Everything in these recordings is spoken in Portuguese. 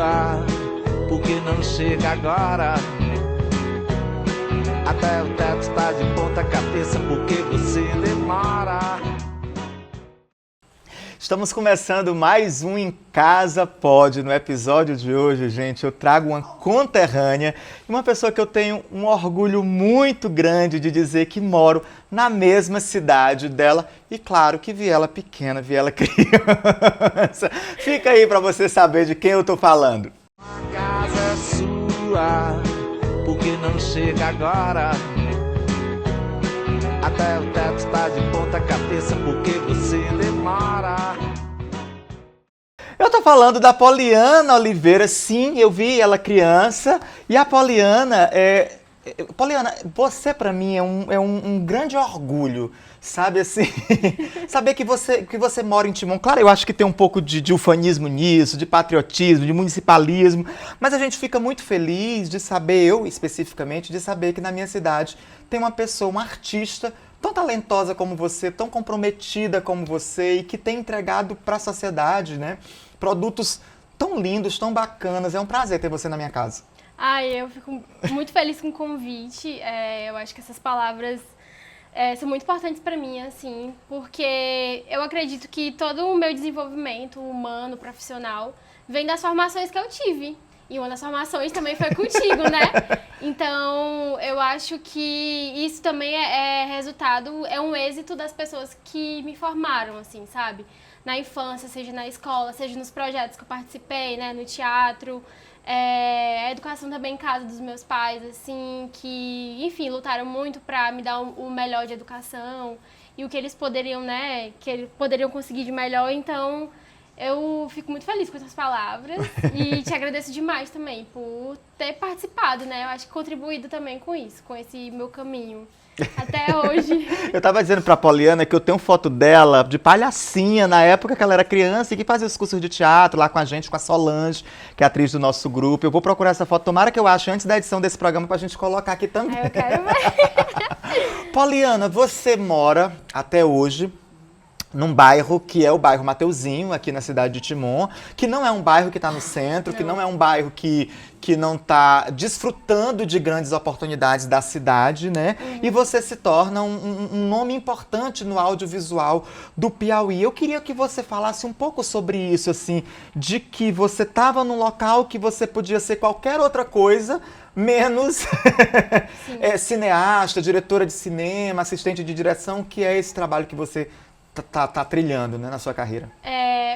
sua, por que não chega agora? Até o teto está de ponta cabeça, porque você demora. Estamos começando mais um Em Casa Pode. No episódio de hoje, gente, eu trago uma conterrânea e uma pessoa que eu tenho um orgulho muito grande de dizer que moro na mesma cidade dela e, claro, que vi ela pequena, vi ela criança. Fica aí para você saber de quem eu tô falando. A casa é sua, por que não chega agora? Até o teto está de ponta cabeça, porque você demora. Eu tô falando da Poliana Oliveira. Sim, eu vi ela criança. E a Poliana, Poliana, você pra mim é um grande orgulho, sabe assim? Saber que você mora em Timon. Claro, eu acho que tem um pouco de ufanismo nisso, de patriotismo, de municipalismo, mas a gente fica muito feliz de saber, eu especificamente, de saber que na minha cidade tem uma pessoa, uma artista tão talentosa como você, tão comprometida como você e que tem entregado para a sociedade, né, produtos tão lindos, tão bacanas. É um prazer ter você na minha casa. Eu fico muito feliz com o convite. Eu acho que essas palavras são muito importantes para mim, assim, porque eu acredito que todo o meu desenvolvimento humano, profissional, vem das formações que eu tive. E uma das formações também foi contigo, né? Então, eu acho que isso também é um êxito das pessoas que me formaram, assim, sabe? Na infância, seja na escola, seja nos projetos que eu participei, né? No teatro, a educação também em casa dos meus pais, assim, que, enfim, lutaram muito pra me dar o melhor de educação e o que eles poderiam, né? Que eles poderiam conseguir de melhor, então eu fico muito feliz com essas palavras e te agradeço demais também por ter participado, né? Eu acho que contribuído também com isso, com esse meu caminho até hoje. Eu tava dizendo pra Poliana que eu tenho foto dela de palhacinha na época que ela era criança e que fazia os cursos de teatro lá com a gente, com a Solange, que é a atriz do nosso grupo. Eu vou procurar essa foto, tomara que eu ache antes da edição desse programa pra gente colocar aqui também. Eu quero ver. Poliana, você mora até hoje num bairro que é o bairro Mateuzinho, aqui na cidade de Timon, que não é um bairro que está no centro, que não é um bairro que não está desfrutando de grandes oportunidades da cidade, né? E você se torna um nome importante no audiovisual do Piauí. Eu queria que você falasse um pouco sobre isso, assim, de que você estava num local que você podia ser qualquer outra coisa, menos cineasta, diretora de cinema, assistente de direção, que é esse trabalho que você tá trilhando, né, na sua carreira.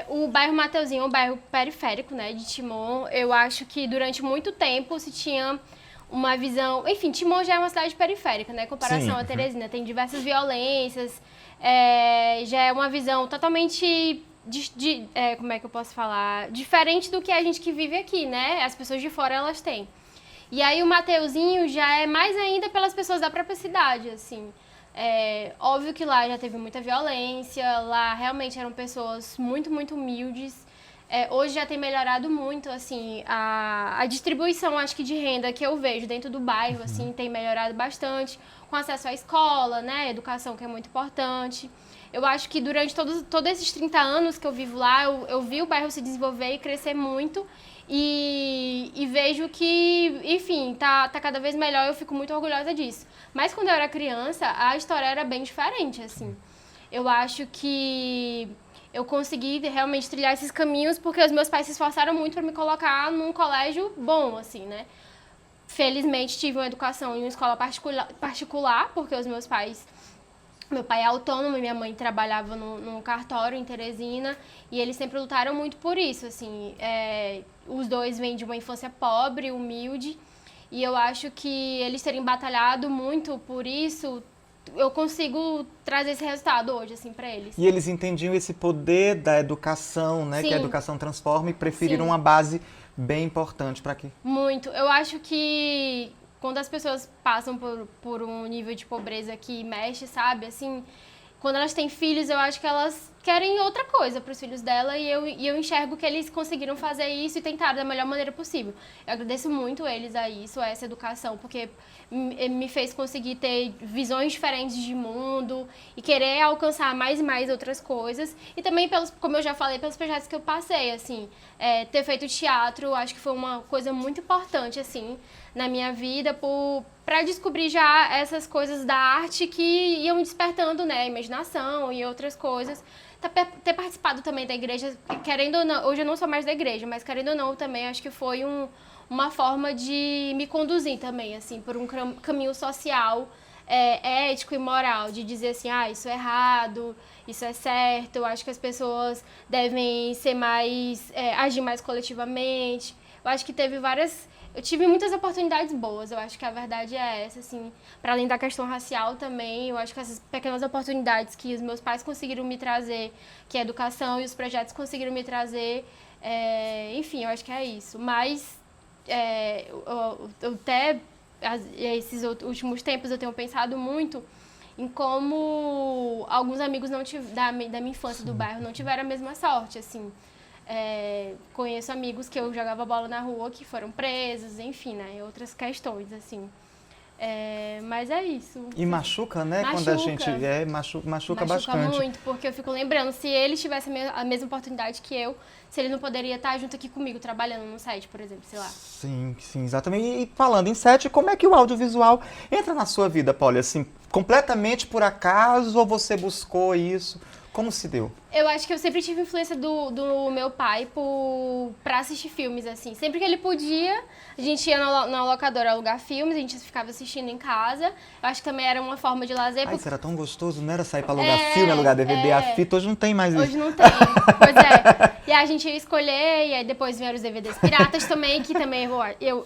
O bairro Mateuzinho é um bairro periférico, né, de Timon. Eu acho que durante muito tempo se tinha uma visão... Enfim, Timon já é uma cidade periférica, né, em comparação a Teresina. Tem diversas violências, já é uma visão totalmente... como é que eu posso falar? Diferente do que a gente que vive aqui, né? As pessoas de fora, elas têm. E aí o Mateuzinho já é mais ainda pelas pessoas da própria cidade, assim. Óbvio que lá já teve muita violência, lá realmente eram pessoas muito, muito humildes. Hoje já tem melhorado muito, assim, a distribuição, acho que, de renda que eu vejo dentro do bairro, assim, tem melhorado bastante, com acesso à escola, né, educação, que é muito importante. Eu acho que durante todos esses 30 anos que eu vivo lá, eu vi o bairro se desenvolver e crescer muito. E vejo que, enfim, tá cada vez melhor, eu fico muito orgulhosa disso. Mas quando eu era criança, a história era bem diferente, assim. Eu acho que eu consegui realmente trilhar esses caminhos porque os meus pais se esforçaram muito para me colocar num colégio bom, assim, né? Felizmente tive uma educação em uma escola particular, porque os meus pais... Meu pai é autônomo e minha mãe trabalhava num cartório em Teresina e eles sempre lutaram muito por isso, assim. Os dois vêm de uma infância pobre, humilde, e eu acho que eles terem batalhado muito por isso, eu consigo trazer esse resultado hoje, assim, para eles. E eles entendiam esse poder da educação, né? Sim. Que a educação transforma e preferiram Sim. uma base bem importante para quê? Muito. Eu acho que quando as pessoas passam por um nível de pobreza que mexe, sabe, assim, quando elas têm filhos, eu acho que elas querem outra coisa para os filhos dela e eu enxergo que eles conseguiram fazer isso e tentaram da melhor maneira possível. Eu agradeço muito eles a isso, a essa educação, porque me fez conseguir ter visões diferentes de mundo e querer alcançar mais e mais outras coisas. E também, como eu já falei, pelos projetos que eu passei, assim, ter feito teatro, acho que foi uma coisa muito importante, assim, na minha vida, para descobrir já essas coisas da arte que iam despertando, né, a imaginação e outras coisas. Ter participado também da igreja, querendo ou não, hoje eu não sou mais da igreja, mas querendo ou não também, acho que foi uma forma de me conduzir também, assim, por um caminho social, ético e moral, de dizer assim, isso é errado, isso é certo, eu acho que as pessoas devem ser agir mais coletivamente. Eu acho que eu tive muitas oportunidades boas, eu acho que a verdade é essa, assim, para além da questão racial também, eu acho que essas pequenas oportunidades que os meus pais conseguiram me trazer, que a educação e os projetos conseguiram me trazer, enfim, eu acho que é isso. Mas, esses últimos tempos eu tenho pensado muito em como alguns amigos da minha infância do bairro não tiveram a mesma sorte, assim. Conheço amigos que eu jogava bola na rua que foram presos, enfim, né? Outras questões, assim. Mas é isso. E machuca, né? Quando a gente machuca bastante. Machuca muito, porque eu fico lembrando, se ele tivesse a mesma oportunidade que eu, se ele não poderia estar junto aqui comigo, trabalhando no set, por exemplo, sei lá. Sim, exatamente. E falando em set, como é que o audiovisual entra na sua vida, Polly? Assim, completamente por acaso ou você buscou isso? Como se deu? Eu acho que eu sempre tive influência do meu pai pra assistir filmes, assim. Sempre que ele podia, a gente ia na locadora alugar filmes, a gente ficava assistindo em casa. Eu acho que também era uma forma de lazer. Isso era tão gostoso, não era sair pra alugar filme, alugar DVD, a fita, hoje não tem mais isso. Hoje não tem, pois é. E a gente ia escolher, e aí depois vieram os DVDs piratas também, que também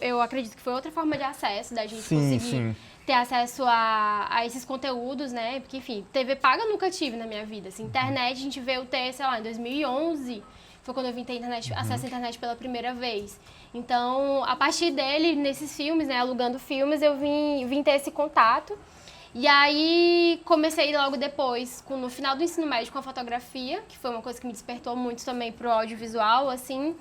eu acredito que foi outra forma de acesso da gente conseguir ter acesso a esses conteúdos, né? Porque, enfim, TV paga eu nunca tive na minha vida. Assim, internet, a gente veio ter, sei lá, em 2011, foi quando eu vim ter acesso à internet pela primeira vez. Então, a partir dele, nesses filmes, né, alugando filmes, eu vim ter esse contato. E aí, comecei logo depois, no final do ensino médio, com a fotografia, que foi uma coisa que me despertou muito também pro audiovisual, assim.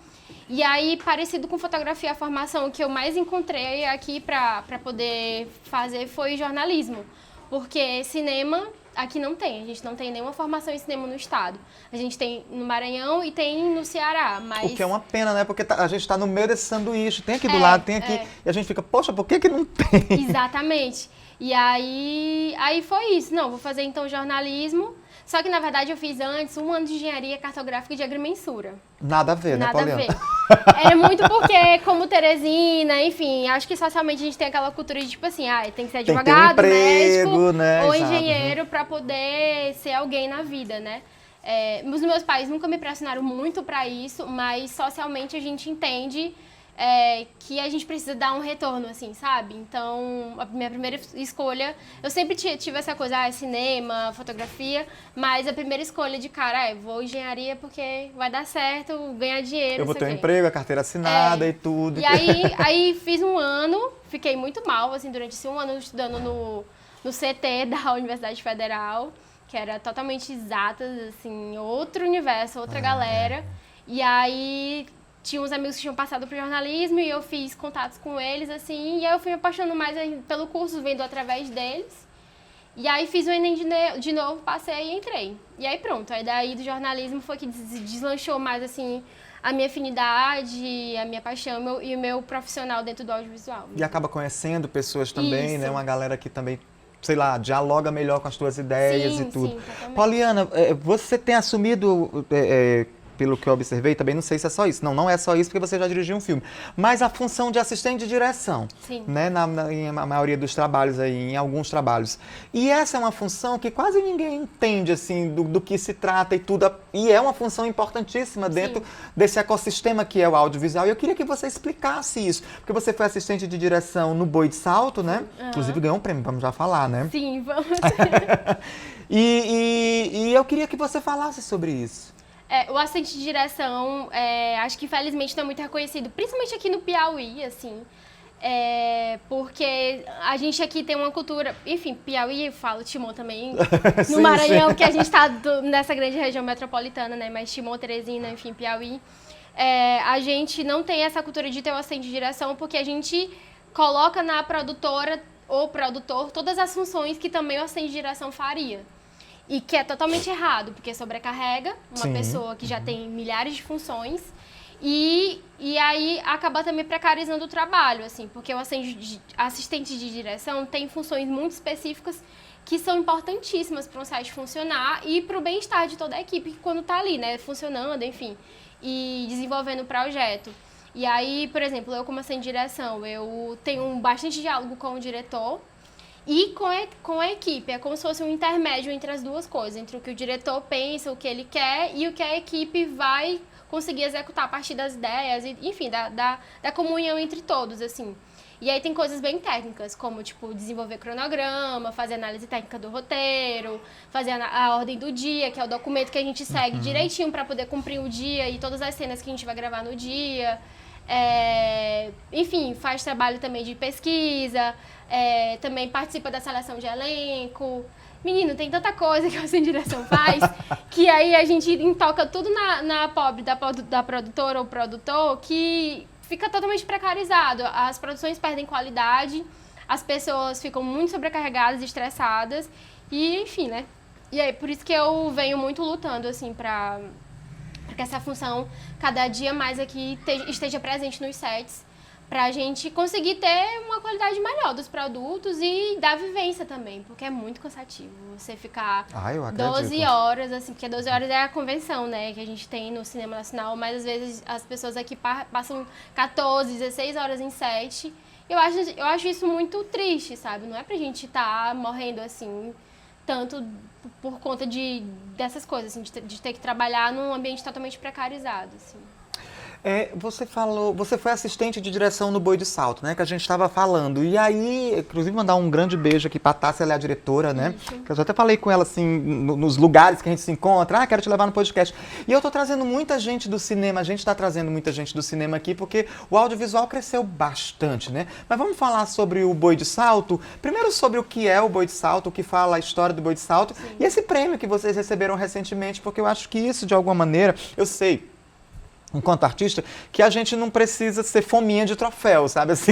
E aí, parecido com fotografia, a formação que eu mais encontrei aqui para poder fazer foi jornalismo. Porque cinema aqui não tem, a gente não tem nenhuma formação em cinema no estado. A gente tem no Maranhão e tem no Ceará, mas... O que é uma pena, né? Porque a gente está no meio desse sanduíche, tem aqui do lado, tem aqui, e a gente fica, poxa, por que não tem? Exatamente. E aí foi isso. Não, vou fazer então jornalismo. Só que, na verdade, eu fiz antes 1 ano de engenharia cartográfica e de agrimensura. Nada a ver, né, Poliana? Nada a ver. Era muito porque, como Teresina, enfim, acho que socialmente a gente tem aquela cultura de, tipo assim, tem que ser advogado, tem que ter um emprego, médico, né? ou Exato. engenheiro para poder ser alguém na vida, né? Os meus pais nunca me pressionaram muito para isso, mas socialmente a gente entende que a gente precisa dar um retorno, assim, sabe? Então, a minha primeira escolha... Eu sempre tive essa coisa, cinema, fotografia, mas a primeira escolha de cara vou engenharia porque vai dar certo, ganhar dinheiro, eu vou ter um emprego, a carteira assinada e tudo. E aí fiz 1 ano, fiquei muito mal, assim, durante esse 1 ano estudando no CT da Universidade Federal, que era totalmente exatas, assim, outro universo, outra galera. E aí... Tinha uns amigos que tinham passado pro jornalismo e eu fiz contatos com eles, assim, e aí eu fui me apaixonando mais pelo curso, vendo através deles. E aí fiz o Enem de novo, passei e entrei. E aí pronto, aí daí do jornalismo foi que deslanchou mais, assim, a minha afinidade, a minha paixão e o meu profissional dentro do audiovisual. E acaba conhecendo pessoas também, Isso. né? Uma galera que também, sei lá, dialoga melhor com as tuas ideias e tudo. Sim, totalmente. Poliana, você tem assumido... pelo que eu observei, também não sei se é só isso. Não é só isso, porque você já dirigiu um filme. Mas a função de assistente de direção, né? Em a maioria dos trabalhos aí, em alguns trabalhos. E essa é uma função que quase ninguém entende, assim, do que se trata e tudo. E é uma função importantíssima dentro desse ecossistema que é o audiovisual. E eu queria que você explicasse isso. Porque você foi assistente de direção no Boi de Salto, né? Inclusive ganhou um prêmio, vamos já falar, né? Sim, vamos. E eu queria que você falasse sobre isso. O assistente de direção, acho que infelizmente não é muito reconhecido, principalmente aqui no Piauí, assim. Porque a gente aqui tem uma cultura, enfim, Piauí, eu falo Timon também, no Sim, Maranhão, sim. que a gente está nessa grande região metropolitana, né? Mas Timon, Teresina, enfim, Piauí, a gente não tem essa cultura de ter o assistente de direção, porque a gente coloca na produtora ou produtor todas as funções que também o assistente de direção faria. E que é totalmente errado, porque sobrecarrega uma Sim. pessoa que já tem milhares de funções e aí acaba também precarizando o trabalho, assim, porque o assistente de direção tem funções muito específicas que são importantíssimas para um site funcionar e para o bem-estar de toda a equipe que quando está ali, né, funcionando, enfim, e desenvolvendo o projeto. E aí, por exemplo, eu como assistente de direção, eu tenho bastante diálogo com o diretor e com a equipe. É como se fosse um intermédio entre as duas coisas, entre o que o diretor pensa, o que ele quer e o que a equipe vai conseguir executar a partir das ideias, e, enfim, da comunhão entre todos, assim. E aí tem coisas bem técnicas, como, tipo, desenvolver cronograma, fazer análise técnica do roteiro, fazer a ordem do dia, que é o documento que a gente segue direitinho para poder cumprir o dia e todas as cenas que a gente vai gravar no dia. Enfim, faz trabalho também de pesquisa, também participa da seleção de elenco. Menino, tem tanta coisa que o Sem Direção faz, que aí a gente intoca tudo na pobre da produtora ou produtor, que fica totalmente precarizado. As produções perdem qualidade, as pessoas ficam muito sobrecarregadas, estressadas, e enfim, né? E aí, por isso que eu venho muito lutando, assim, pra que essa função cada dia mais aqui esteja presente nos sets, pra gente conseguir ter uma qualidade melhor dos produtos e da vivência também, porque é muito cansativo você ficar Eu acredito. 12 horas, assim, porque 12 horas é a convenção, né, que a gente tem no cinema nacional, mas às vezes as pessoas aqui passam 14, 16 horas em set. Eu acho isso muito triste, sabe? Não é pra gente estar morrendo assim, tanto por conta dessas coisas, assim, de ter que trabalhar num ambiente totalmente precarizado, assim. Você foi assistente de direção no Boi de Salto, né? Que a gente estava falando. E aí, inclusive, mandar um grande beijo aqui pra Tássia, ela é a diretora, né? Que eu já até falei com ela, assim, nos lugares que a gente se encontra. Quero te levar no podcast. E eu tô trazendo muita gente do cinema, a gente tá trazendo muita gente do cinema aqui, porque o audiovisual cresceu bastante, né? Mas vamos falar sobre o Boi de Salto. Primeiro sobre o que é o Boi de Salto, o que fala a história do Boi de Salto. Sim. E esse prêmio que vocês receberam recentemente, porque eu acho que isso, de alguma maneira, eu sei, enquanto artista, que a gente não precisa ser fominha de troféu, sabe assim?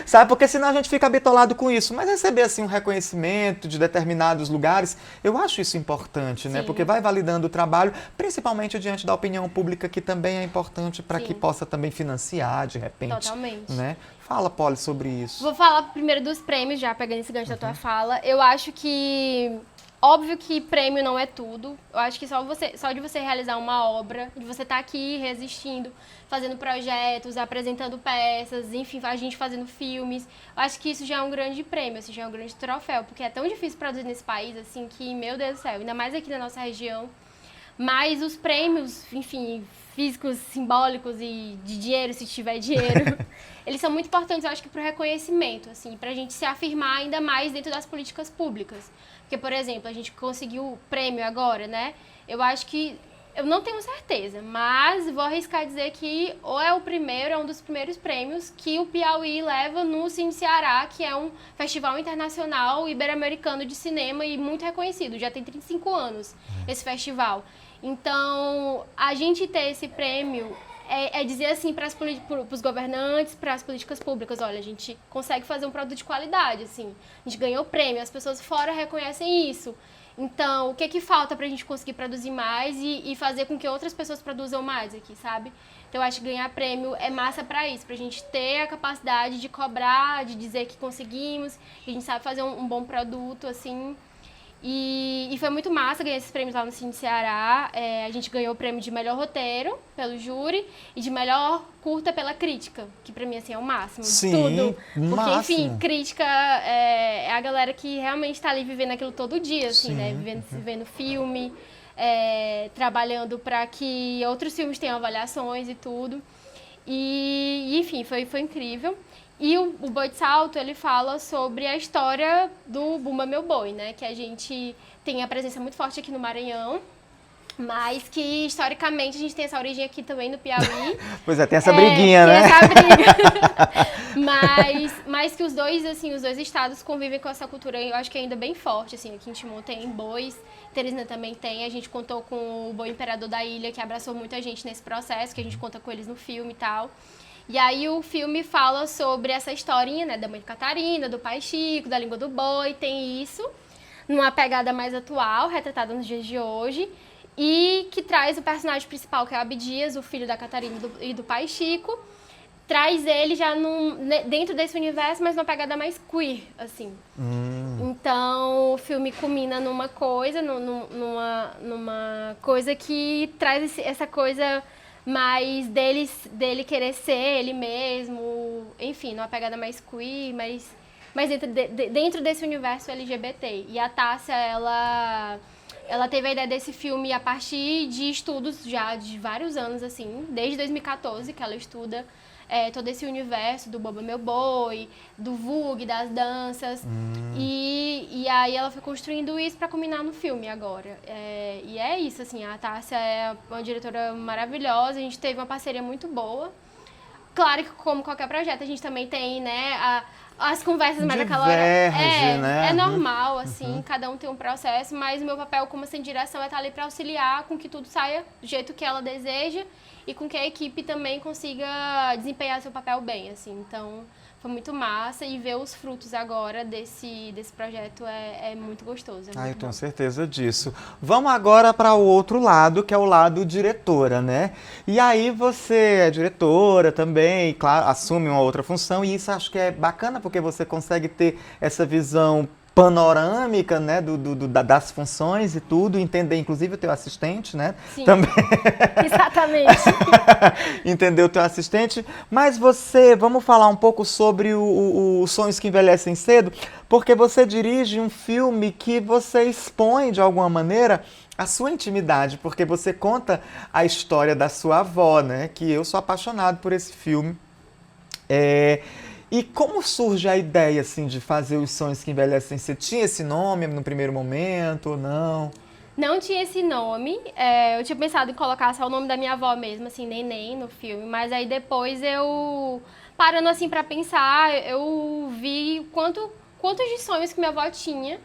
Sabe? Porque senão a gente fica bitolado com isso. Mas receber assim um reconhecimento de determinados lugares, eu acho isso importante, né? Porque vai validando o trabalho, principalmente diante da opinião pública, que também é importante para que possa também financiar, de repente. Totalmente. Né? Fala, Polly, sobre isso. Vou falar primeiro dos prêmios, já pegando esse gancho da tua fala. Eu acho que óbvio que prêmio não é tudo. Eu acho que só de você realizar uma obra, de você estar aqui resistindo, fazendo projetos, apresentando peças, enfim, a gente fazendo filmes, eu acho que isso já é um grande prêmio, assim, já é um grande troféu, porque é tão difícil produzir nesse país, assim, que, meu Deus do céu, ainda mais aqui na nossa região. Mas os prêmios, enfim, físicos, simbólicos e de dinheiro, se tiver dinheiro, eles são muito importantes, eu acho que para o reconhecimento, assim, para a gente se afirmar ainda mais dentro das políticas públicas. Porque, por exemplo, a gente conseguiu o prêmio agora, né? Eu acho que, eu não tenho certeza, mas vou arriscar dizer que ou é um dos primeiros prêmios que o Piauí leva no Cine Ceará, que é um festival internacional ibero-americano de cinema e muito reconhecido, já tem 35 anos esse festival. Então, a gente ter esse prêmio é dizer assim para os governantes, para as políticas públicas, olha, a gente consegue fazer um produto de qualidade, assim, a gente ganhou prêmio, as pessoas fora reconhecem isso. Então, o que falta para a gente conseguir produzir mais e fazer com que outras pessoas produzam mais aqui, sabe? Então, eu acho que ganhar prêmio é massa para isso, para a gente ter a capacidade de cobrar, de dizer que conseguimos, que a gente sabe fazer um bom produto, assim. E foi muito massa ganhar esses prêmios lá no Cine Ceará. A gente ganhou o prêmio de melhor roteiro pelo júri e de melhor curta pela crítica, que pra mim assim, é o máximo de tudo. Porque, enfim, crítica é a galera que realmente tá ali vivendo aquilo todo dia, assim, né? Vivendo filme, trabalhando para que outros filmes tenham avaliações e tudo. E enfim, foi incrível. E o Boi de Salto, ele fala sobre a história do Bumba Meu Boi, né? Que a gente tem a presença muito forte aqui no Maranhão. Mas que, historicamente, a gente tem essa origem aqui também no Piauí. Pois é, tem essa briguinha, tem né? essa briga. mas que os dois estados convivem com essa cultura, eu acho que ainda bem forte, assim. Aqui em Timon tem bois, Teresina também tem. A gente contou com o boi imperador da ilha, que abraçou muita gente nesse processo, que a gente conta com eles no filme e tal. E aí o filme fala sobre essa historinha, né, da mãe de Catarina, do pai Chico, da língua do boi, tem isso, numa pegada mais atual, retratada nos dias de hoje. E que traz o personagem principal, que é o Abdias, o filho da Catarina e do pai Chico. Traz ele já dentro desse universo, mas numa pegada mais queer, assim. Então, o filme culmina numa coisa, numa coisa que traz essa coisa mais dele querer ser ele mesmo, enfim, numa pegada mais queer, mas dentro desse universo LGBT. E a Tássia, ela teve a ideia desse filme a partir de estudos já de vários anos, assim, desde 2014, que ela estuda todo esse universo do Boba Meu Boi, do Vogue, das danças. E aí ela foi construindo isso para combinar no filme agora. E é isso, assim, a Tássia é uma diretora maravilhosa, a gente teve uma parceria muito boa. Claro que, como qualquer projeto, a gente também tem, né, as conversas mais daquela hora. Né? É normal, assim, cada um tem um processo, mas o meu papel como assim, direção é estar ali para auxiliar com que tudo saia do jeito que ela deseja e com que a equipe também consiga desempenhar seu papel bem, assim. Então, foi muito massa e ver os frutos agora desse projeto é muito gostoso. Eu tenho certeza disso. Vamos agora para o outro lado, que é o lado diretora, né? E aí você é diretora também, claro, assume uma outra função e isso acho que é bacana porque você consegue ter essa visão panorâmica, né, das funções e tudo, entender inclusive o teu assistente, né? Sim, também. Exatamente. Entender o teu assistente. Mas vamos falar um pouco sobre os Sonhos que Envelhecem Cedo, porque você dirige um filme que você expõe, de alguma maneira, a sua intimidade, porque você conta a história da sua avó, né? Que eu sou apaixonado por esse filme. E como surge a ideia, assim, de fazer Os Sonhos que Envelhecem? Você tinha esse nome no primeiro momento ou não? Não tinha esse nome, eu tinha pensado em colocar só o nome da minha avó mesmo, assim, Neném, no filme, mas aí depois parando assim pra pensar, eu vi quantos de sonhos que minha avó tinha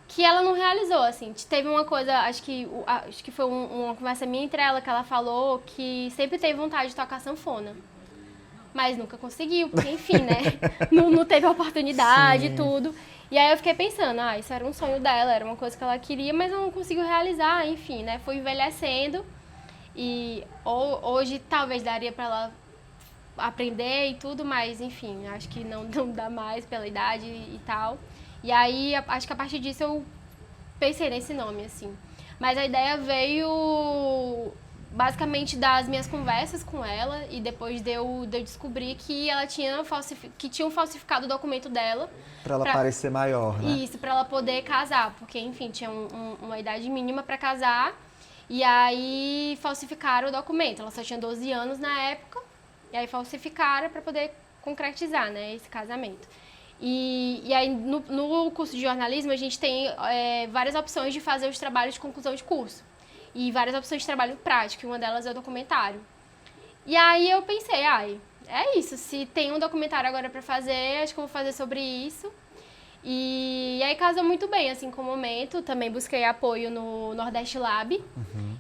que ela não realizou, assim. Teve uma coisa, acho que foi uma conversa minha entre ela, que ela falou que sempre teve vontade de tocar sanfona. Mas nunca conseguiu, porque enfim, né? não teve a oportunidade e tudo. E aí eu fiquei pensando, isso era um sonho dela, era uma coisa que ela queria, mas não conseguiu realizar, enfim, né? Foi envelhecendo e hoje talvez daria pra ela aprender e tudo, mas enfim, acho que não dá mais pela idade e tal. E aí, acho que a partir disso eu pensei nesse nome, assim. Mas a ideia veio basicamente das minhas conversas com ela e depois de eu descobrir que ela tinham falsificado o documento dela. Pra ela parecer maior, né? Isso, pra ela poder casar, porque, enfim, tinha uma idade mínima pra casar e aí falsificaram o documento. Ela só tinha 12 anos na época e aí falsificaram pra poder concretizar, né, esse casamento. E aí, no curso de jornalismo, a gente tem várias opções de fazer os trabalhos de conclusão de curso. E várias opções de trabalho prático, e uma delas é o documentário. E aí eu pensei, é isso, se tem um documentário agora pra fazer, acho que eu vou fazer sobre isso. E aí casou muito bem, assim, com o momento. Também busquei apoio no Nordeste Lab,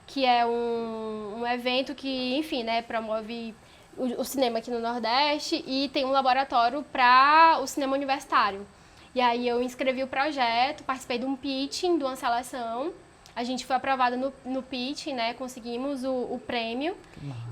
que é um evento que, enfim, né, promove o cinema aqui no Nordeste e tem um laboratório para o cinema universitário. E aí eu inscrevi o projeto, participei de um pitching, de uma seleção. A gente foi aprovada no pitching, né? Conseguimos o prêmio.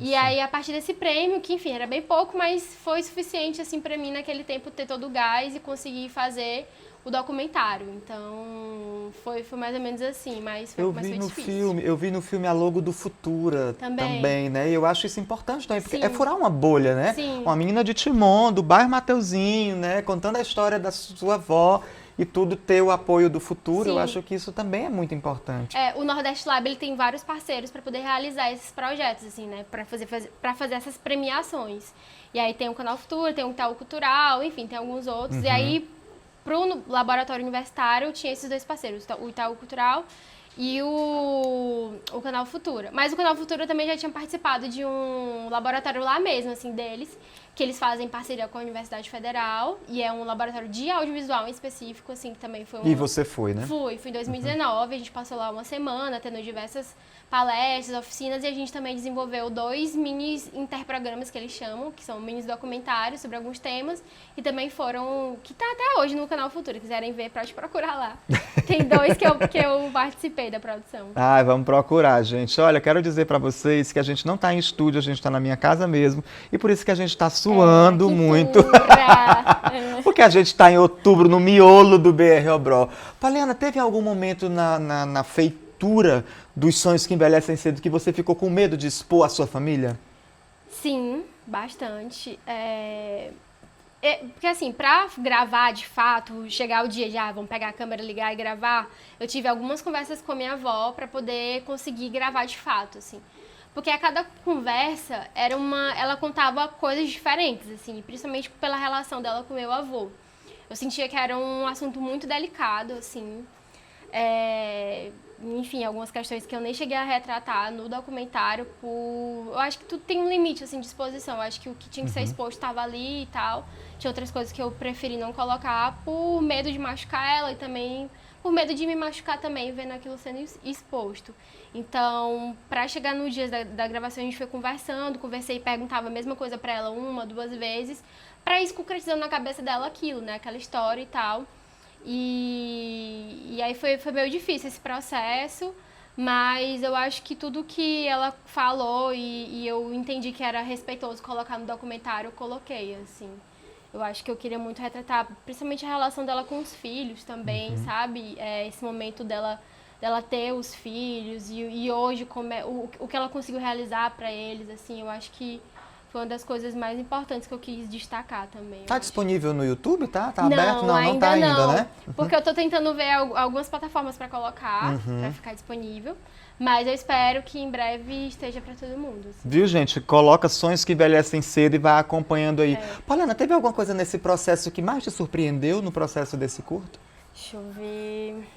E aí, a partir desse prêmio, que enfim, era bem pouco, mas foi suficiente, assim, para mim, naquele tempo, ter todo o gás e conseguir fazer o documentário. Então, foi mais ou menos assim, mas foi difícil. Eu vi no filme a logo do Futura também, né? E eu acho isso importante também, porque é furar uma bolha, né? Sim. Uma menina de Timon, do bairro Mateuzinho, né? Contando a história da sua avó e tudo ter o apoio do Futura. Eu acho que isso também é muito importante. O Nordeste Lab, ele tem vários parceiros para poder realizar esses projetos, assim, né? Para fazer essas premiações. E aí tem o Canal Futura, tem o Itaú Cultural, enfim, tem alguns outros. E aí, pro laboratório universitário, tinha esses dois parceiros, o Itaú Cultural e o Canal Futura. Mas o Canal Futura também já tinha participado de um laboratório lá mesmo, assim, deles, que eles fazem parceria com a Universidade Federal, e é um laboratório de audiovisual em específico, assim, que também foi um... E você foi, né? Fui em 2019, a gente passou lá uma semana, tendo diversas palestras, oficinas, e a gente também desenvolveu 2 mini interprogramas que eles chamam, que são mini documentários sobre alguns temas, e também foram, que tá até hoje no Canal Futuro, quiserem ver, pode procurar lá. Tem 2 que eu participei da produção. Ai, vamos procurar, gente. Olha, quero dizer pra vocês que a gente não tá em estúdio, a gente tá na minha casa mesmo, e por isso que a gente tá suando muito. Porque a gente tá em outubro, no miolo do BR Obró. Poliana, teve algum momento na feitura dos sonhos que envelhecem cedo que você ficou com medo de expor a sua família? Sim, bastante. Porque assim, pra gravar de fato, chegar o dia de, vamos pegar a câmera, ligar e gravar, eu tive algumas conversas com a minha avó pra poder conseguir gravar de fato, assim. Porque a cada conversa ela contava coisas diferentes, assim, principalmente pela relação dela com meu avô. Eu sentia que era um assunto muito delicado, assim. Enfim, algumas questões que eu nem cheguei a retratar no documentário. Eu acho que tudo tem um limite, assim, de exposição. Eu acho que o que tinha que ser exposto estava ali e tal. Tinha outras coisas que eu preferi não colocar por medo de machucar ela e também por medo de me machucar também, vendo aquilo sendo exposto. Então, pra chegar no dia da gravação, a gente foi conversei e perguntava a mesma coisa pra ela 1, 2 vezes, pra ir concretizando na cabeça dela aquilo, né, aquela história e tal. E aí foi meio difícil esse processo, mas eu acho que tudo que ela falou e eu entendi que era respeitoso colocar no documentário, eu coloquei, assim. Eu acho que eu queria muito retratar, principalmente a relação dela com os filhos também, sabe? Esse momento dela ter os filhos e hoje como o que ela conseguiu realizar para eles, assim, eu acho que foi uma das coisas mais importantes que eu quis destacar também. Tá disponível no YouTube, tá? Tá não, aberto? Não tá ainda, né? Porque eu tô tentando ver algumas plataformas para colocar, para ficar disponível. Mas eu espero que em breve esteja para todo mundo. Assim. Viu, gente? Coloca Sonhos que Envelhecem Cedo e vai acompanhando aí. Poliana, teve alguma coisa nesse processo que mais te surpreendeu no processo desse curto? Deixa eu ver...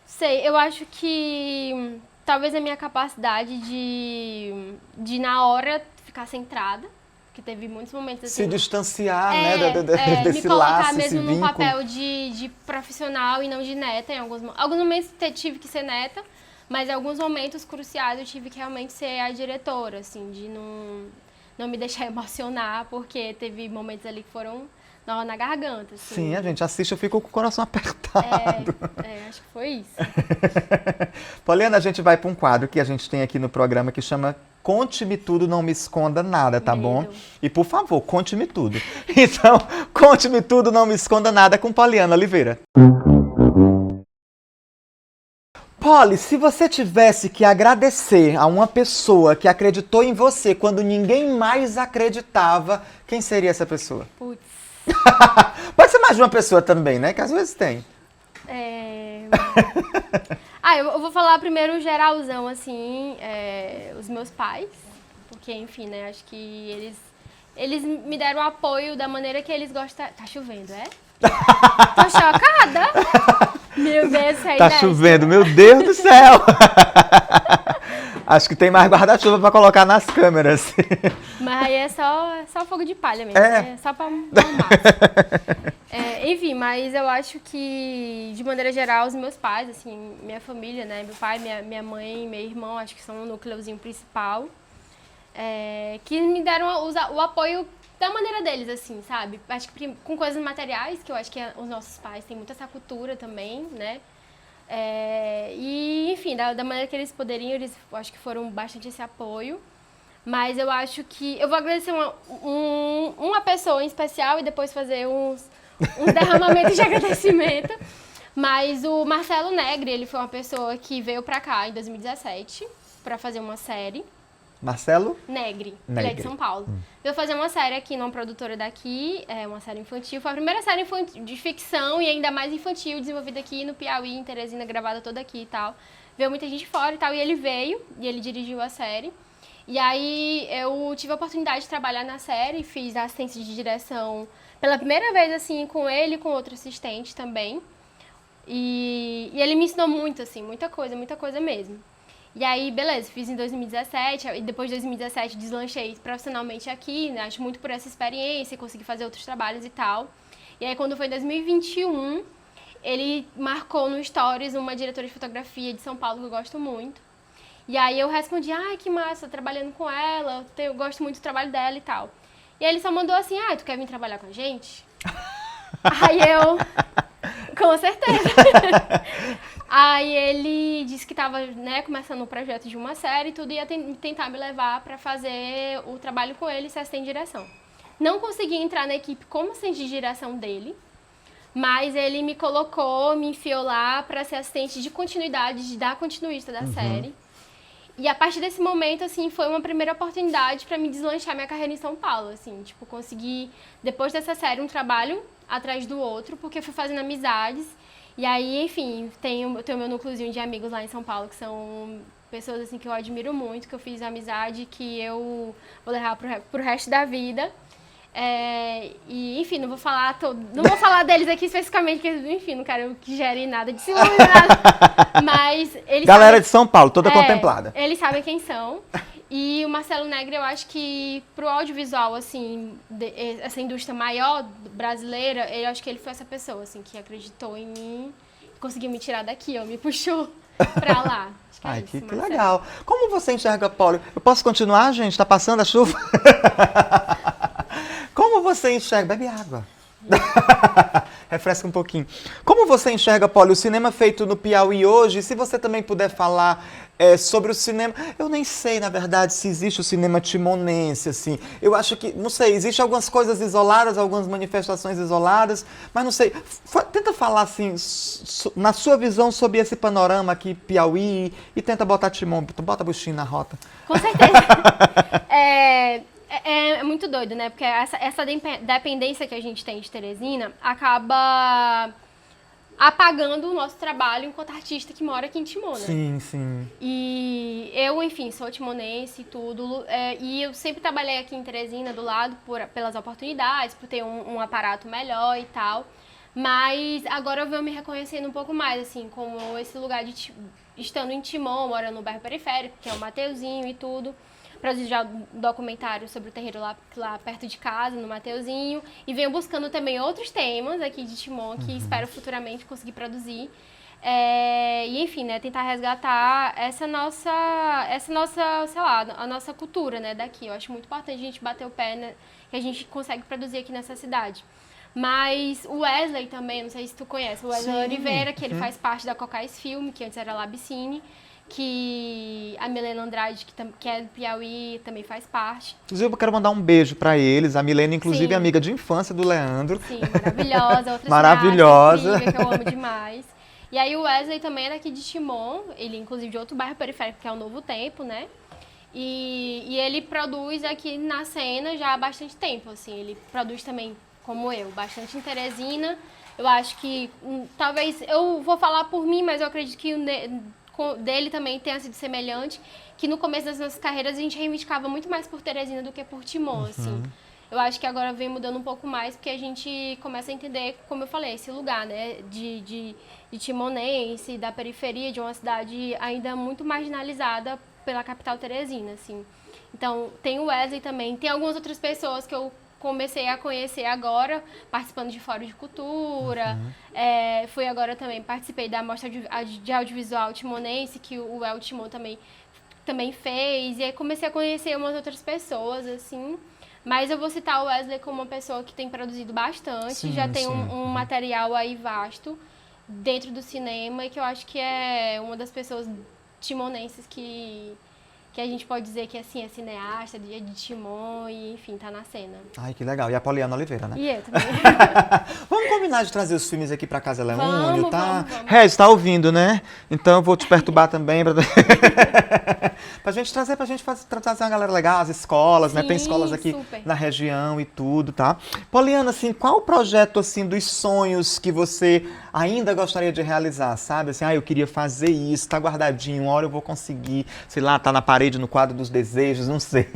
Sei, eu acho que talvez a minha capacidade de na hora ficar centrada, porque teve muitos momentos assim... Se distanciar, né, desse me colocar laço, mesmo esse num vínculo. papel de profissional e não de neta. Em alguns momentos tive que ser neta, mas em alguns momentos cruciais eu tive que realmente ser a diretora, assim, de não me deixar emocionar, porque teve momentos ali que foram na garganta. Assim. Sim, a gente assiste, eu fico com o coração apertado. Acho que foi isso. Poliana, a gente vai para um quadro que a gente tem aqui no programa que chama Conte-me Tudo, Não Me Esconda Nada, tá bom? E, por favor, conte-me tudo. Então, Conte-me Tudo, Não Me Esconda Nada com Poliana Oliveira. Poli, se você tivesse que agradecer a uma pessoa que acreditou em você quando ninguém mais acreditava, quem seria essa pessoa? Putz. Pode ser mais de uma pessoa também, né? Que às vezes tem. Eu vou falar primeiro geralzão, assim, os meus pais, porque, enfim, né, acho que eles me deram apoio da maneira que eles gostam. Tá chovendo, é? Tô chocada! Meu Deus, sai Tá dessa. chovendo, meu Deus do céu! Acho que tem mais guarda-chuva pra colocar nas câmeras. Mas aí é só fogo de palha mesmo, é só pra arrumar. Enfim, mas eu acho que, de maneira geral, os meus pais, assim, minha família, né, meu pai, minha mãe, meu irmão, acho que são o núcleozinho principal, que me deram o apoio da maneira deles, assim, sabe? Acho que com coisas materiais, que eu acho que os nossos pais têm muita essa cultura também, né? E, enfim, da maneira que eles poderiam, eles acho que foram bastante esse apoio. Mas eu acho que... Eu vou agradecer uma pessoa em especial e depois fazer uns derramamentos de agradecimento. Mas o Marcelo Negri, ele foi uma pessoa que veio pra cá em 2017 pra fazer uma série. Marcelo? Negri. Ele é de São Paulo. Veio fazer uma série aqui numa produtora daqui, uma série infantil. Foi a primeira série de ficção e ainda mais infantil desenvolvida aqui no Piauí, em Teresina, gravada toda aqui e tal. Veio muita gente fora e tal, e ele veio e ele dirigiu a série. E aí eu tive a oportunidade de trabalhar na série, fiz a assistência de direção pela primeira vez, assim, com ele e com outro assistente também. E ele me ensinou muito, assim, muita coisa mesmo. E aí, beleza, fiz em 2017, e depois de 2017 deslanchei profissionalmente aqui, né? Acho muito por essa experiência, consegui fazer outros trabalhos e tal. E aí, quando foi em 2021, ele marcou no Stories uma diretora de fotografia de São Paulo que eu gosto muito. E aí eu respondi, ai, que massa, trabalhando com ela, eu gosto muito do trabalho dela e tal. E aí ele só mandou assim, tu quer vir trabalhar com a gente? Aí eu, com certeza. Aí ele disse que estava, né, começando um projeto de uma série e tudo, ia tentar me levar para fazer o trabalho com ele, ser assistente de direção. Não consegui entrar na equipe como assistente de direção dele, mas ele me colocou, me enfiou lá para ser assistente de continuidade, de dar continuista da série. E a partir desse momento, assim, foi uma primeira oportunidade para me deslanchar minha carreira em São Paulo, assim, tipo, conseguir, depois dessa série, um trabalho atrás do outro, porque eu fui fazendo amizades. E aí, enfim, tenho meu núcleozinho de amigos lá em São Paulo, que são pessoas, assim, que eu admiro muito, que eu fiz amizade, que eu vou levar pro resto da vida. E, enfim, não vou falar deles aqui especificamente, porque, enfim, não quero que gere nada de ciúme, nada. Mas eles Galera sabem, de São Paulo, toda contemplada. Eles sabem quem são. E o Marcelo Negri, eu acho que pro audiovisual, assim, essa indústria maior brasileira, eu acho que ele foi essa pessoa, assim, que acreditou em mim, conseguiu me tirar daqui, me puxou pra lá. Acho que Ai, é isso, que Marcelo. legal. Como você enxerga, Paulo? Eu posso continuar, gente? Tá passando a chuva? Como você enxerga? Bebe água. Refresca um pouquinho. Como você enxerga, Paulo, o cinema feito no Piauí hoje? Se você também puder falar sobre o cinema... Eu nem sei, na verdade, se existe o cinema timonense, assim. Eu acho que, não sei, existem algumas coisas isoladas, algumas manifestações isoladas, mas não sei. Tenta falar, assim, na sua visão sobre esse panorama aqui, Piauí, e tenta botar Timon, bota a buchinha na rota. Com certeza. É muito doido, né? Porque essa dependência que a gente tem de Teresina acaba apagando o nosso trabalho enquanto artista que mora aqui em Timon, né? Sim, sim. E eu, enfim, sou timonense e tudo. E eu sempre trabalhei aqui em Teresina do lado pelas oportunidades, por ter um aparato melhor e tal. Mas agora eu venho me reconhecendo um pouco mais, assim, como esse lugar de estando em Timon, morando no bairro periférico, que é o Mateuzinho e tudo. Produzi já um documentário sobre o terreiro lá perto de casa, no Mateuzinho. E venho buscando também outros temas aqui de Timon, que espero futuramente conseguir produzir. E enfim, né, tentar resgatar essa nossa, sei lá, a nossa cultura, né, daqui. Eu acho muito importante a gente bater o pé, né, que a gente consegue produzir aqui nessa cidade. Mas o Wesley também, não sei se tu conhece, o Wesley Oliveira, que ele faz parte da Cocais Filme, que antes era Labicine, que a Milena Andrade, que é do Piauí, também faz parte. Inclusive, eu quero mandar um beijo pra eles. A Milena, inclusive, Sim. é amiga de infância do Leandro. Sim, maravilhosa. Outra Maravilhosa. cidade, que eu amo demais. E aí o Wesley também é daqui de Timon, ele inclusive de outro bairro periférico, que é o Novo Tempo, né? E ele produz aqui na cena já há bastante tempo, assim. Ele produz também, como eu, bastante em Teresina. Eu acho que, talvez, eu vou falar por mim, mas eu acredito que dele também tenha sido semelhante, que no começo das nossas carreiras a gente reivindicava muito mais por Teresina do que por Timon, assim. Eu acho que agora vem mudando um pouco mais, porque a gente começa a entender, como eu falei, esse lugar, né, de timonense, da periferia, de uma cidade ainda muito marginalizada pela capital teresina, assim. Então, tem o Wesley também, tem algumas outras pessoas que eu comecei a conhecer agora, participando de fórum de cultura. Fui agora também, participei da mostra de audiovisual timonense, que o El Timon também fez. E aí comecei a conhecer umas outras pessoas, assim. Mas eu vou citar o Wesley como uma pessoa que tem produzido bastante, Sim, já tem sim. um material aí vasto dentro do cinema, e que eu acho que é uma das pessoas timonenses que a gente pode dizer que assim, é cineasta, de Timon e, enfim, tá na cena. Ai, que legal. E a Poliana Oliveira, né? E eu também. Vamos combinar de trazer os filmes aqui pra Casa Leônio, tá? Vamos. Regis, tá ouvindo, né? Então eu vou te perturbar também pra gente trazer, trazer uma galera legal, as escolas, né? Tem Sim, escolas aqui super. na região e tudo, tá? Poliana, assim, qual o projeto, assim, dos sonhos que você ainda gostaria de realizar, sabe? Assim, eu queria fazer isso, tá guardadinho, uma hora eu vou conseguir, sei lá, tá na parede, no quadro dos desejos, não sei.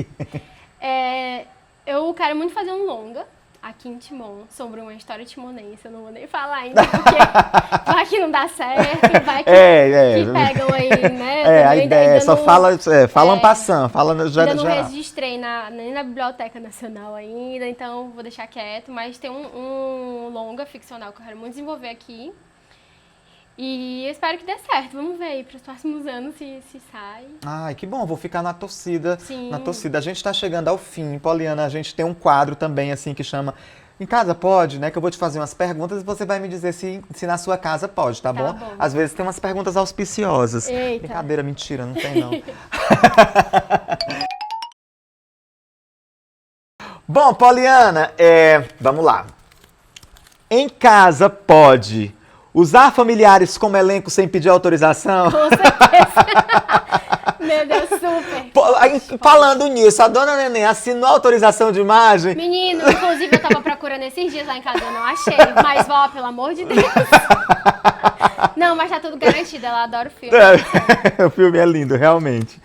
Eu quero muito fazer um longa. aqui em Timon, sobre uma história timonense. Eu não vou nem falar ainda, porque vai que não dá certo, vai que, que pegam aí, né? A ideia, só não, fala passando, fala no geral. Ainda não registrei nem na Biblioteca Nacional ainda, então vou deixar quieto, mas tem um longa ficcional que eu quero muito desenvolver aqui. E eu espero que dê certo. Vamos ver aí para os próximos anos se sai. Ai, que bom. Vou ficar na torcida. Sim. Na torcida. A gente está chegando ao fim, Poliana. A gente tem um quadro também, assim, que chama Em Casa Pode, né? Que eu vou te fazer umas perguntas e você vai me dizer se na sua casa pode, tá bom? Às vezes tem umas perguntas auspiciosas. Eita. Brincadeira, mentira, não tem não. Bom, Poliana, vamos lá. Em casa pode usar familiares como elenco sem pedir autorização? Com certeza. Meu Deus, super. Falando nisso, a dona Neném assinou autorização de imagem? Menino, inclusive eu tava procurando esses dias lá em casa, eu não achei. Mas, vó, pelo amor de Deus. Não, mas tá tudo garantido, ela adora o filme. O filme é lindo, realmente.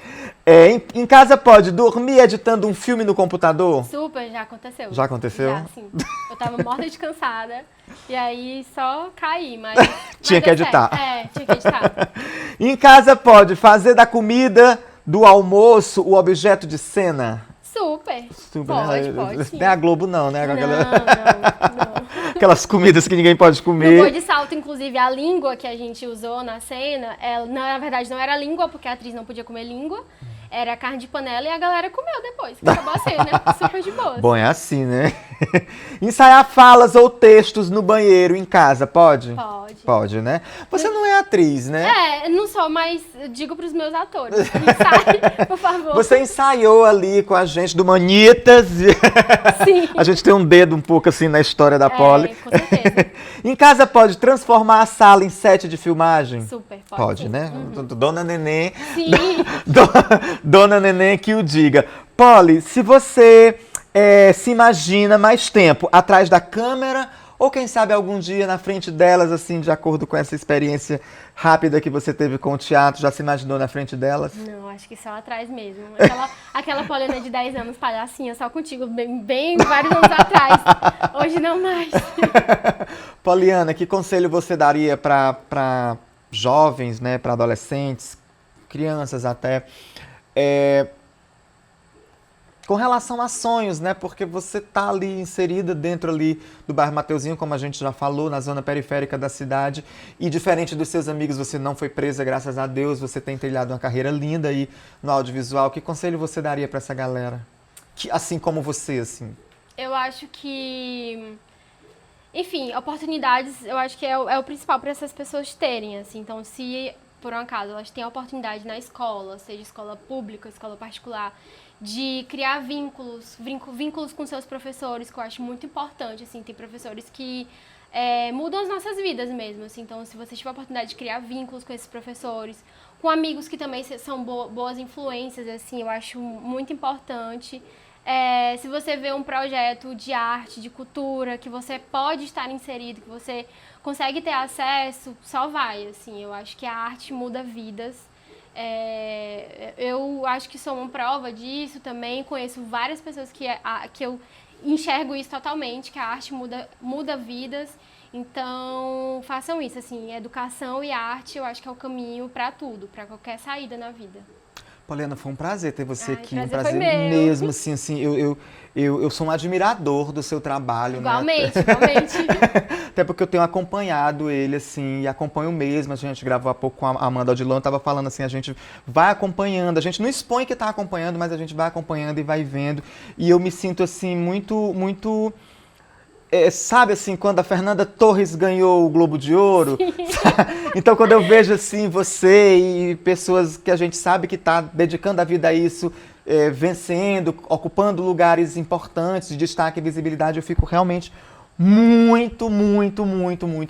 Em casa pode dormir editando um filme no computador? Super, já aconteceu. Já aconteceu? Já, sim. Eu tava morta de cansada. E aí só caí, mas tinha que editar. Tinha que editar. Em casa pode fazer da comida, do almoço, o objeto de cena? Super. Pode, sim. Nem a Globo não, né? Não. Aquelas comidas que ninguém pode comer. No Boi de Salto, inclusive, a língua que a gente usou na cena, na verdade não era língua, porque a atriz não podia comer língua. Era carne de panela e a galera comeu depois. Acabou a cena, super de boa. Bom, é assim, né? Ensaiar falas ou textos no banheiro em casa, pode? Pode. Pode, né? Você não é atriz, né? Não sou, mas digo pros meus atores. Ensaie, por favor. Você ensaiou ali com a gente do Manitas. Sim. A gente tem um dedo um pouco assim na história da Poli. Com certeza. Em casa pode transformar a sala em set de filmagem? Super, Pode, né? Dona Neném. Sim. Dona Neném que o diga. Poli, se você se imagina mais tempo atrás da câmera ou quem sabe algum dia na frente delas, assim, de acordo com essa experiência rápida que você teve com o teatro, já se imaginou na frente delas? Não, acho que só atrás mesmo. Aquela Poliana de 10 anos, palhacinha, só contigo, bem vários anos atrás. Hoje não mais. Poliana, que conselho você daria para jovens, né, para adolescentes, crianças até, com relação a sonhos, né? Porque você tá ali inserida dentro ali do bairro Mateuzinho, como a gente já falou, na zona periférica da cidade. E diferente dos seus amigos, você não foi presa, graças a Deus. Você tem trilhado uma carreira linda aí no audiovisual. Que conselho você daria para essa galera? Assim como você, assim. Eu acho que... Enfim, oportunidades, eu acho que é o principal para essas pessoas terem, assim. Então, se por um acaso elas têm a oportunidade na escola, seja escola pública, escola particular, de criar vínculos com seus professores, que eu acho muito importante, assim, tem professores que mudam as nossas vidas mesmo, assim, então se você tiver a oportunidade de criar vínculos com esses professores, com amigos que também são boas influências, assim, eu acho muito importante. Se você vê um projeto de arte, de cultura, que você pode estar inserido, que você consegue ter acesso, só vai, assim, eu acho que a arte muda vidas. Eu acho que sou uma prova disso também, conheço várias pessoas que eu enxergo isso totalmente, que a arte muda vidas, então façam isso, assim, educação e arte eu acho que é o caminho para tudo, para qualquer saída na vida. Poliana, foi um prazer ter você aqui, um prazer mesmo, assim, eu sou um admirador do seu trabalho, igualmente, né? Igualmente. Até porque eu tenho acompanhado ele, assim, e acompanho mesmo, a gente gravou há pouco com a Amanda Odilon, tava falando assim, a gente vai acompanhando, a gente não expõe que tá acompanhando, mas a gente vai acompanhando e vai vendo, e eu me sinto, assim, muito... sabe assim, quando a Fernanda Torres ganhou o Globo de Ouro? Então, quando eu vejo assim, você e pessoas que a gente sabe que está dedicando a vida a isso, vencendo, ocupando lugares importantes de destaque e visibilidade, eu fico realmente muito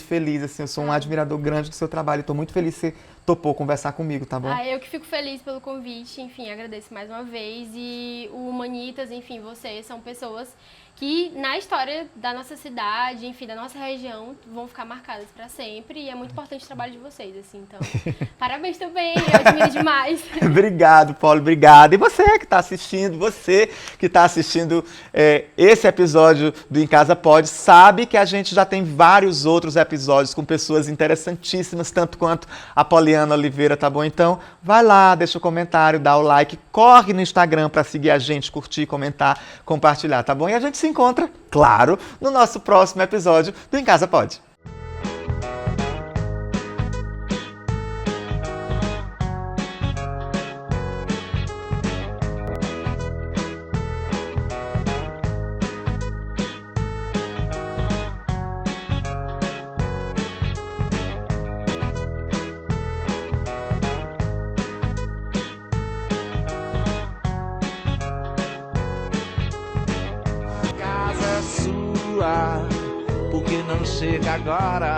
feliz. Assim, eu sou um admirador grande do seu trabalho, estou muito feliz de você topou conversar comigo, tá bom? Eu que fico feliz pelo convite, enfim, agradeço mais uma vez. E o Humanitas, enfim, vocês são pessoas que na história da nossa cidade, enfim, da nossa região, vão ficar marcadas para sempre. E é muito importante o trabalho de vocês, assim, então, parabéns também, eu admiro demais. Obrigado, Paulo, obrigado. E você que está assistindo esse episódio do Em Casa Pode, sabe que a gente já tem vários outros episódios com pessoas interessantíssimas, tanto quanto a Poliana Oliveira, tá bom? Então, vai lá, deixa o comentário, dá o like, corre no Instagram para seguir a gente, curtir, comentar, compartilhar, tá bom? E a gente se encontra, claro, no nosso próximo episódio do Em Casa Pode. Por que não chega agora?